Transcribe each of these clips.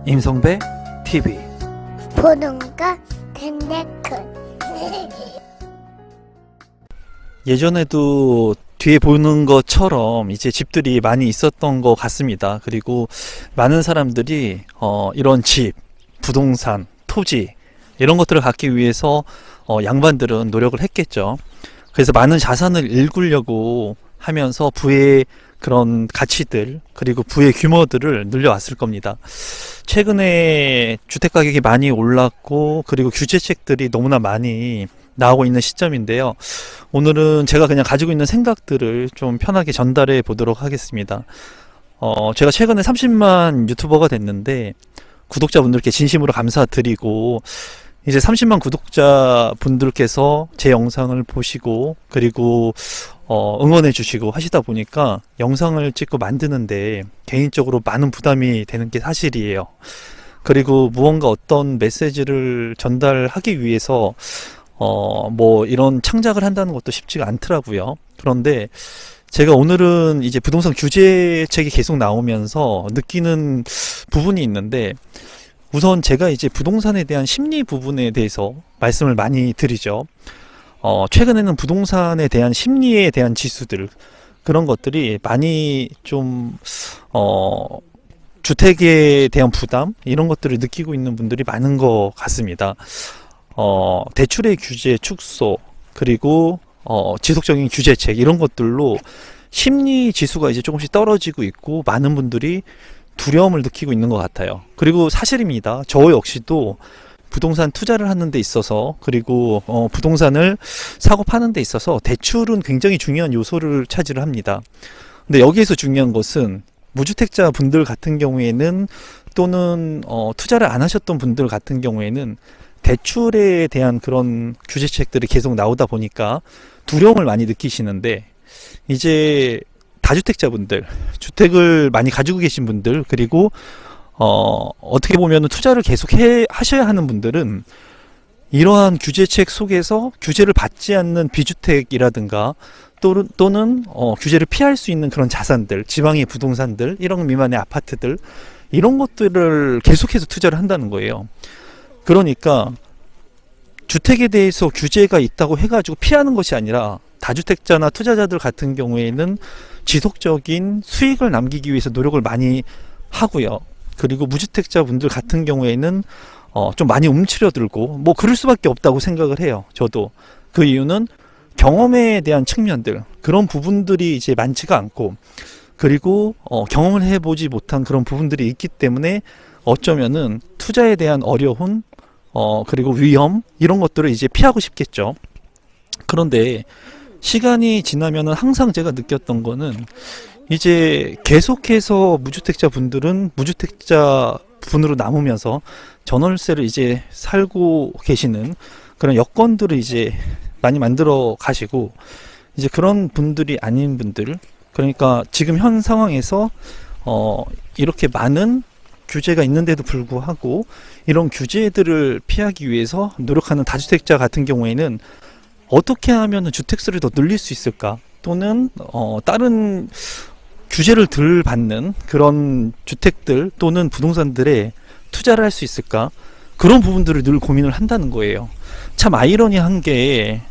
임성배 TV. 보는 거 텐데큰. 예전에도 뒤에 보는 것처럼 이제 집들이 많이 있었던 것 같습니다. 그리고 많은 사람들이 이런 집, 부동산, 토지 이런 것들을 갖기 위해서 양반들은 노력을 했겠죠. 그래서 많은 자산을 일구려고 하면서 부의 그런 가치들 그리고 부의 규모들을 늘려왔을 겁니다. 최근에 주택 가격이 많이 올랐고 그리고 규제책들이 너무나 많이 나오고 있는 시점인데요. 오늘은 제가 그냥 가지고 있는 생각들을 좀 편하게 전달해 보도록 하겠습니다. 제가 최근에 30만 유튜버가 됐는데 구독자분들께 진심으로 감사드리고 이제 30만 구독자분들께서 제 영상을 보시고 그리고 응원해 주시고 하시다 보니까 영상을 찍고 만드는데 개인적으로 많은 부담이 되는 게 사실이에요. 그리고 무언가 어떤 메시지를 전달하기 위해서 뭐 이런 창작을 한다는 것도 쉽지가 않더라고요. 그런데 제가 오늘은 이제 부동산 규제책이 계속 나오면서 느끼는 부분이 있는데, 우선 제가 이제 부동산에 대한 심리 부분에 대해서 말씀을 많이 드리죠. 최근에는 부동산에 대한 심리에 대한 지수들, 그런 것들이 많이 좀 주택에 대한 부담 이런 것들을 느끼고 있는 분들이 많은 것 같습니다. 대출의 규제 축소 그리고 지속적인 규제책 이런 것들로 심리 지수가 이제 조금씩 떨어지고 있고 많은 분들이 두려움을 느끼고 있는 것 같아요. 그리고 사실입니다. 저 역시도 부동산 투자를 하는 데 있어서 그리고 부동산을 사고 파는 데 있어서 대출은 굉장히 중요한 요소를 차지를 합니다. 근데 여기에서 중요한 것은 무주택자 분들 같은 경우에는 또는 투자를 안 하셨던 분들 같은 경우에는 대출에 대한 그런 규제책들이 계속 나오다 보니까 두려움을 많이 느끼시는데, 이제 다주택자분들, 주택을 많이 가지고 계신 분들, 그리고 어떻게 보면 투자를 계속 하셔야 하는 분들은 이러한 규제책 속에서 규제를 받지 않는 비주택이라든가 또는 규제를 피할 수 있는 그런 자산들, 지방의 부동산들, 1억 미만의 아파트들 이런 것들을 계속해서 투자를 한다는 거예요. 그러니까 주택에 대해서 규제가 있다고 해가지고 피하는 것이 아니라 다주택자나 투자자들 같은 경우에는 지속적인 수익을 남기기 위해서 노력을 많이 하고요. 그리고 무주택자 분들 같은 경우에는 좀 많이 움츠려들고 뭐 그럴 수밖에 없다고 생각을 해요. 저도. 그 이유는 경험에 대한 측면들, 그런 부분들이 이제 많지가 않고, 그리고 경험을 해보지 못한 그런 부분들이 있기 때문에 어쩌면은 투자에 대한 어려움 그리고 위험 이런 것들을 이제 피하고 싶겠죠. 그런데 시간이 지나면은 항상 제가 느꼈던 거는 이제 계속해서 무주택자 분들은 무주택자 분으로 남으면서 전월세를 이제 살고 계시는 그런 여건들을 이제 많이 만들어 가시고, 이제 그런 분들이 아닌 분들, 그러니까 지금 현 상황에서 이렇게 많은 규제가 있는데도 불구하고 이런 규제들을 피하기 위해서 노력하는 다주택자 같은 경우에는 어떻게 하면 주택수를 더 늘릴 수 있을까, 또는 다른 규제를 덜 받는 그런 주택들 또는 부동산들에 투자를 할 수 있을까, 그런 부분들을 늘 고민을 한다는 거예요. 참 아이러니한 게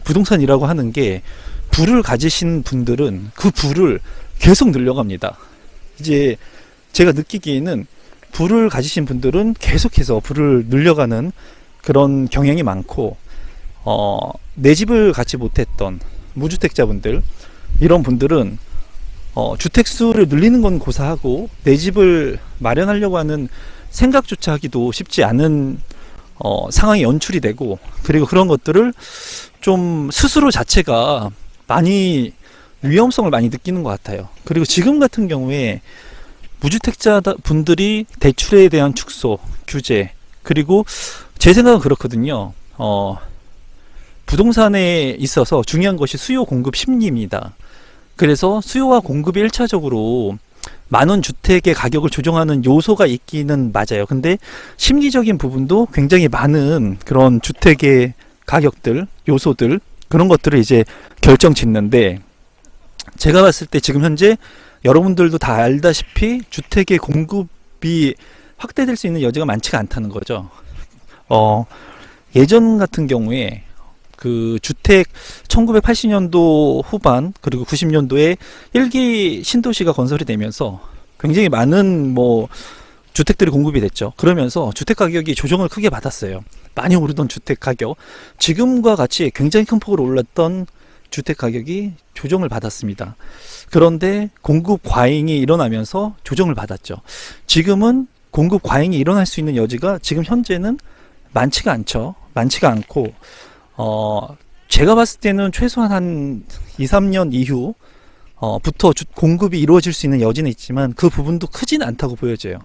부동산이라고 하는 게 부를 가지신 분들은 그 부를 계속 늘려갑니다. 이제 제가 느끼기에는 부를 가지신 분들은 계속해서 부를 늘려가는 그런 경향이 많고, 내 집을 갖지 못했던 무주택자분들, 이런 분들은 주택수를 늘리는 건 고사하고 내 집을 마련하려고 하는 생각조차 하기도 쉽지 않은 상황이 연출이 되고, 그리고 그런 것들을 좀 스스로 자체가 많이 위험성을 많이 느끼는 것 같아요. 그리고 지금 같은 경우에 무주택자 분들이 대출에 대한 축소, 규제, 그리고 제 생각은 그렇거든요. 부동산에 있어서 중요한 것이 수요 공급 심리입니다. 그래서 수요와 공급이 1차적으로 많은 주택의 가격을 조정하는 요소가 있기는 맞아요. 근데 심리적인 부분도 굉장히 많은 그런 주택의 가격들, 요소들, 그런 것들을 이제 결정 짓는데, 제가 봤을 때 지금 현재 여러분들도 다 알다시피 주택의 공급이 확대될 수 있는 여지가 많지가 않다는 거죠. 예전 같은 경우에 그 주택 1980년도 후반 그리고 90년도에 1기 신도시가 건설이 되면서 굉장히 많은 뭐 주택들이 공급이 됐죠. 그러면서 주택 가격이 조정을 크게 받았어요. 많이 오르던 주택 가격, 지금과 같이 굉장히 큰 폭으로 올랐던 주택 가격이 조정을 받았습니다. 그런데 공급 과잉이 일어나면서 조정을 받았죠. 지금은 공급 과잉이 일어날 수 있는 여지가 지금 현재는 많지가 않죠. 많지가 않고 제가 봤을 때는 최소한 한 2, 3년 이후 부터 공급이 이루어질 수 있는 여지는 있지만 그 부분도 크지는 않다고 보여져요.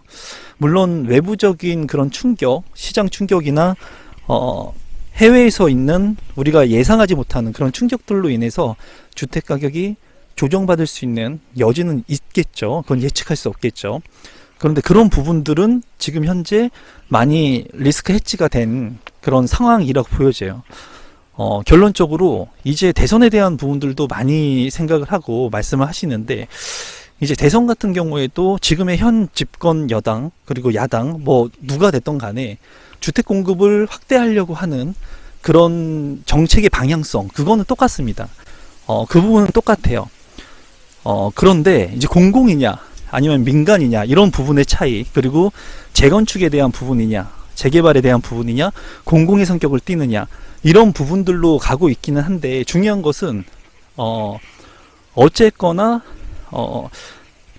물론 외부적인 그런 충격, 시장 충격이나 해외에서 있는 우리가 예상하지 못하는 그런 충격들로 인해서 주택 가격이 조정받을 수 있는 여지는 있겠죠. 그건 예측할 수 없겠죠. 그런데 그런 부분들은 지금 현재 많이 리스크 해지가 된 그런 상황이라고 보여져요. 결론적으로 이제 대선에 대한 부분들도 많이 생각을 하고 말씀을 하시는데, 이제 대선 같은 경우에도 지금의 현 집권 여당 그리고 야당 뭐 누가 됐던 간에 주택 공급을 확대하려고 하는 그런 정책의 방향성, 그거는 똑같습니다. 그 부분은 똑같아요. 그런데 이제 공공이냐 아니면 민간이냐 이런 부분의 차이, 그리고 재건축에 대한 부분이냐 재개발에 대한 부분이냐 공공의 성격을 띠느냐 이런 부분들로 가고 있기는 한데, 중요한 것은 어쨌거나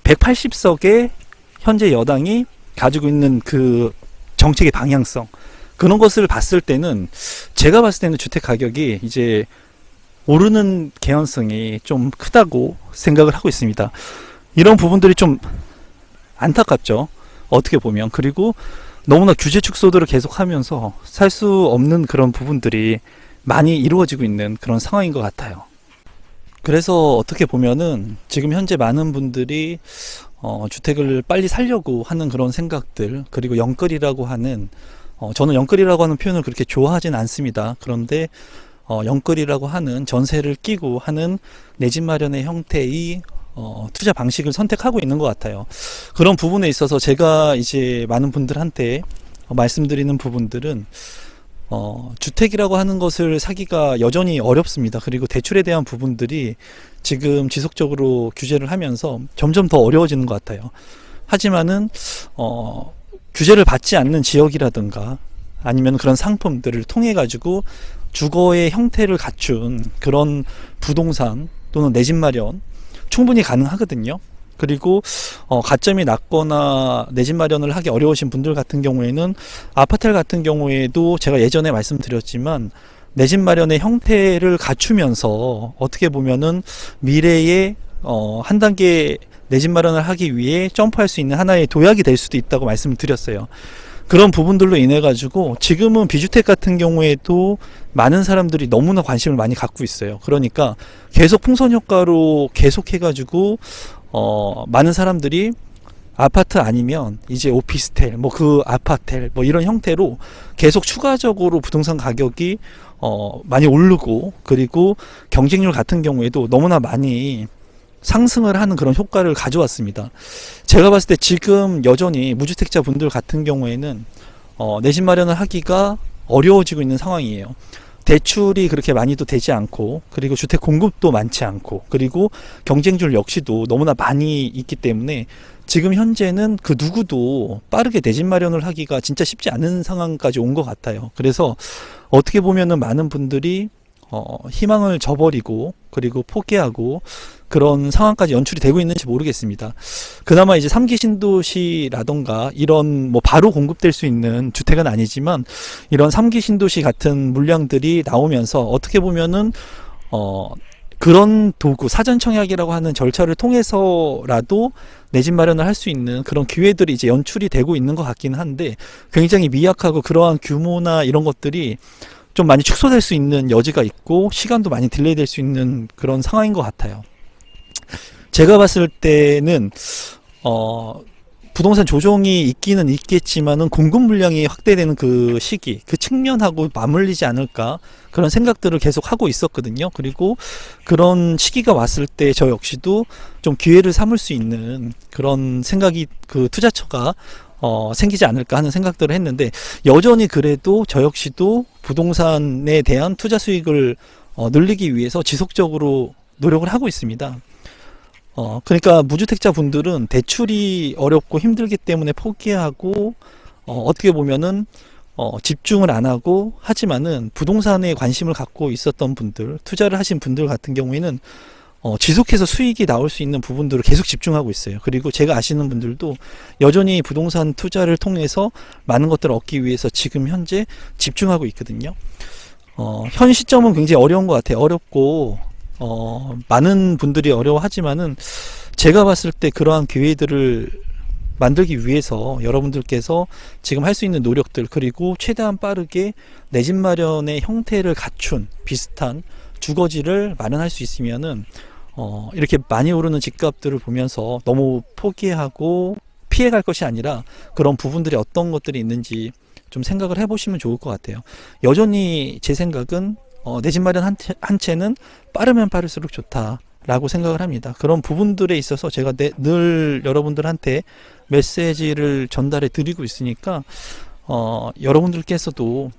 180석의 현재 여당이 가지고 있는 그 정책의 방향성, 그런 것을 봤을 때는 제가 봤을 때는 주택 가격이 이제 오르는 개연성이 좀 크다고 생각을 하고 있습니다. 이런 부분들이 좀 안타깝죠, 어떻게 보면. 그리고 너무나 규제 축소들을 계속하면서 살 수 없는 그런 부분들이 많이 이루어지고 있는 그런 상황인 것 같아요. 그래서 어떻게 보면은 지금 현재 많은 분들이 주택을 빨리 살려고 하는 그런 생각들, 그리고 영끌이라고 하는, 저는 영끌이라고 하는 표현을 그렇게 좋아하진 않습니다. 그런데 영끌이라고 하는 전세를 끼고 하는 내 집 마련의 형태의 투자 방식을 선택하고 있는 것 같아요. 그런 부분에 있어서 제가 이제 많은 분들한테 말씀드리는 부분들은 주택이라고 하는 것을 사기가 여전히 어렵습니다. 그리고 대출에 대한 부분들이 지금 지속적으로 규제를 하면서 점점 더 어려워지는 것 같아요. 하지만은 규제를 받지 않는 지역이라든가 아니면 그런 상품들을 통해 가지고 주거의 형태를 갖춘 그런 부동산 또는 내 집 마련 충분히 가능하거든요. 그리고 가점이 낮거나 내 집 마련을 하기 어려우신 분들 같은 경우에는 아파트 같은 경우에도 제가 예전에 말씀드렸지만 내 집 마련의 형태를 갖추면서 어떻게 보면은 미래에 한 단계 내 집 마련을 하기 위해 점프할 수 있는 하나의 도약이 될 수도 있다고 말씀을 드렸어요. 그런 부분들로 인해 가지고 지금은 비주택 같은 경우에도 많은 사람들이 너무나 관심을 많이 갖고 있어요. 그러니까 계속 풍선 효과로 계속 해가지고 많은 사람들이 아파트 아니면 이제 오피스텔, 뭐 그 아파텔 뭐 이런 형태로 계속 추가적으로 부동산 가격이 많이 오르고, 그리고 경쟁률 같은 경우에도 너무나 많이 상승을 하는 그런 효과를 가져왔습니다. 제가 봤을 때 지금 여전히 무주택자 분들 같은 경우에는 내 집 마련을 하기가 어려워지고 있는 상황이에요. 대출이 그렇게 많이도 되지 않고, 그리고 주택 공급도 많지 않고, 그리고 경쟁률 역시도 너무나 많이 있기 때문에 지금 현재는 그 누구도 빠르게 내 집 마련을 하기가 진짜 쉽지 않은 상황까지 온 것 같아요. 그래서 어떻게 보면은 많은 분들이 희망을 저버리고 그리고 포기하고 그런 상황까지 연출이 되고 있는지 모르겠습니다. 그나마 이제 3기 신도시라던가 이런 뭐 바로 공급될 수 있는 주택은 아니지만 이런 3기 신도시 같은 물량들이 나오면서 어떻게 보면은 그런 도구, 사전 청약이라고 하는 절차를 통해서라도 내 집 마련을 할 수 있는 그런 기회들이 이제 연출이 되고 있는 것 같기는 한데, 굉장히 미약하고 그러한 규모나 이런 것들이 좀 많이 축소될 수 있는 여지가 있고 시간도 많이 딜레이 될 수 있는 그런 상황인 것 같아요. 제가 봤을 때는 부동산 조정이 있기는 있겠지만은 공급 물량이 확대되는 그 시기, 그 측면하고 맞물리지 않을까, 그런 생각들을 계속 하고 있었거든요. 그리고 그런 시기가 왔을 때 저 역시도 좀 기회를 삼을 수 있는 그런 생각이, 그 투자처가 생기지 않을까 하는 생각들을 했는데, 여전히 그래도 저 역시도 부동산에 대한 투자 수익을 늘리기 위해서 지속적으로 노력을 하고 있습니다. 그러니까 무주택자 분들은 대출이 어렵고 힘들기 때문에 포기하고, 어떻게 보면은 집중을 안 하고, 하지만은 부동산에 관심을 갖고 있었던 분들, 투자를 하신 분들 같은 경우에는 지속해서 수익이 나올 수 있는 부분들을 계속 집중하고 있어요. 그리고 제가 아시는 분들도 여전히 부동산 투자를 통해서 많은 것들을 얻기 위해서 지금 현재 집중하고 있거든요. 현 시점은 굉장히 어려운 것 같아요. 어렵고, 많은 분들이 어려워하지만은, 제가 봤을 때 그러한 기회들을 만들기 위해서 여러분들께서 지금 할 수 있는 노력들, 그리고 최대한 빠르게 내 집 마련의 형태를 갖춘 비슷한 주거지를 마련할 수 있으면은, 이렇게 많이 오르는 집값들을 보면서 너무 포기하고 피해갈 것이 아니라, 그런 부분들이 어떤 것들이 있는지 좀 생각을 해보시면 좋을 것 같아요. 여전히 제 생각은 내 집 마련 한 채는 빠르면 빠를수록 좋다라고 생각을 합니다. 그런 부분들에 있어서 제가 늘 여러분들한테 메시지를 전달해 드리고 있으니까, 여러분들께서도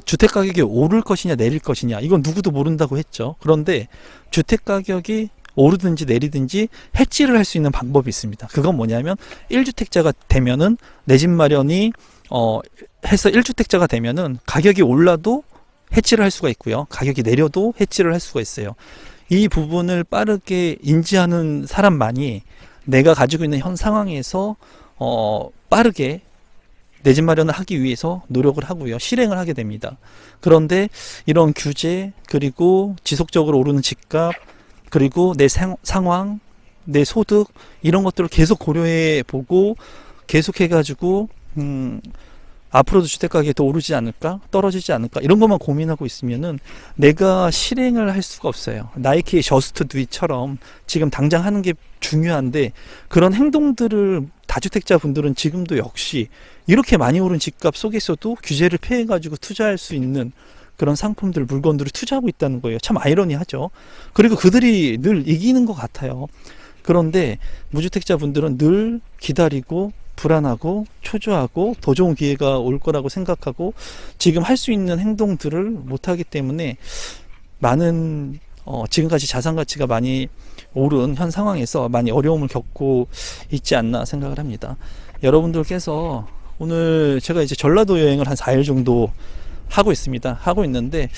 주택 가격이 오를 것이냐 내릴 것이냐, 이건 누구도 모른다고 했죠. 그런데 주택 가격이 오르든지 내리든지 해지를 할 수 있는 방법이 있습니다. 그건 뭐냐면, 1주택자가 되면은 내 집 마련이 해서 1주택자가 되면은 가격이 올라도 해지를 할 수가 있고요. 가격이 내려도 해지를 할 수가 있어요. 이 부분을 빠르게 인지하는 사람만이 내가 가지고 있는 현 상황에서 빠르게 내 집 마련을 하기 위해서 노력을 하고요. 실행을 하게 됩니다. 그런데 이런 규제, 그리고 지속적으로 오르는 집값, 그리고 내 상황, 내 소득, 이런 것들을 계속 고려해 보고 계속 해가지고 앞으로도 주택가격이 더 오르지 않을까? 떨어지지 않을까? 이런 것만 고민하고 있으면은 내가 실행을 할 수가 없어요. 나이키의 저스트 두잇처럼 지금 당장 하는 게 중요한데, 그런 행동들을 다주택자 분들은 지금도 역시 이렇게 많이 오른 집값 속에서도 규제를 피해가지고 투자할 수 있는 그런 상품들, 물건들을 투자하고 있다는 거예요. 참 아이러니하죠. 그리고 그들이 늘 이기는 것 같아요. 그런데 무주택자 분들은 늘 기다리고 불안하고 초조하고 더 좋은 기회가 올 거라고 생각하고 지금 할 수 있는 행동들을 못하기 때문에 많은 지금까지 자산 가치가 많이 오른 현 상황에서 많이 어려움을 겪고 있지 않나 생각을 합니다. 여러분들께서 오늘 제가 이제 전라도 여행을 한 4일 정도 하고 있습니다. 하고 있는데,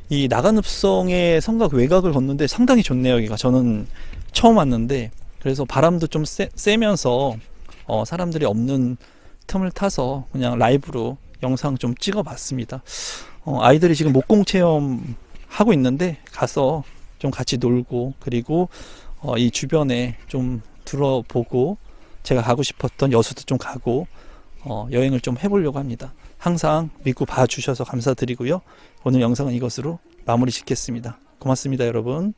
이 나간읍성의 성곽 외곽을 걷는데 상당히 좋네요. 여기가 저는 처음 왔는데, 그래서 바람도 좀 세면서 사람들이 없는 틈을 타서 그냥 라이브로 영상 좀 찍어 봤습니다. 아이들이 지금 목공 체험 하고 있는데 가서 좀 같이 놀고, 그리고 이 주변에 좀 둘러보고, 제가 가고 싶었던 여수도 좀 가고 여행을 좀 해보려고 합니다. 항상 믿고 봐주셔서 감사드리고요. 오늘 영상은 이것으로 마무리 짓겠습니다. 고맙습니다, 여러분.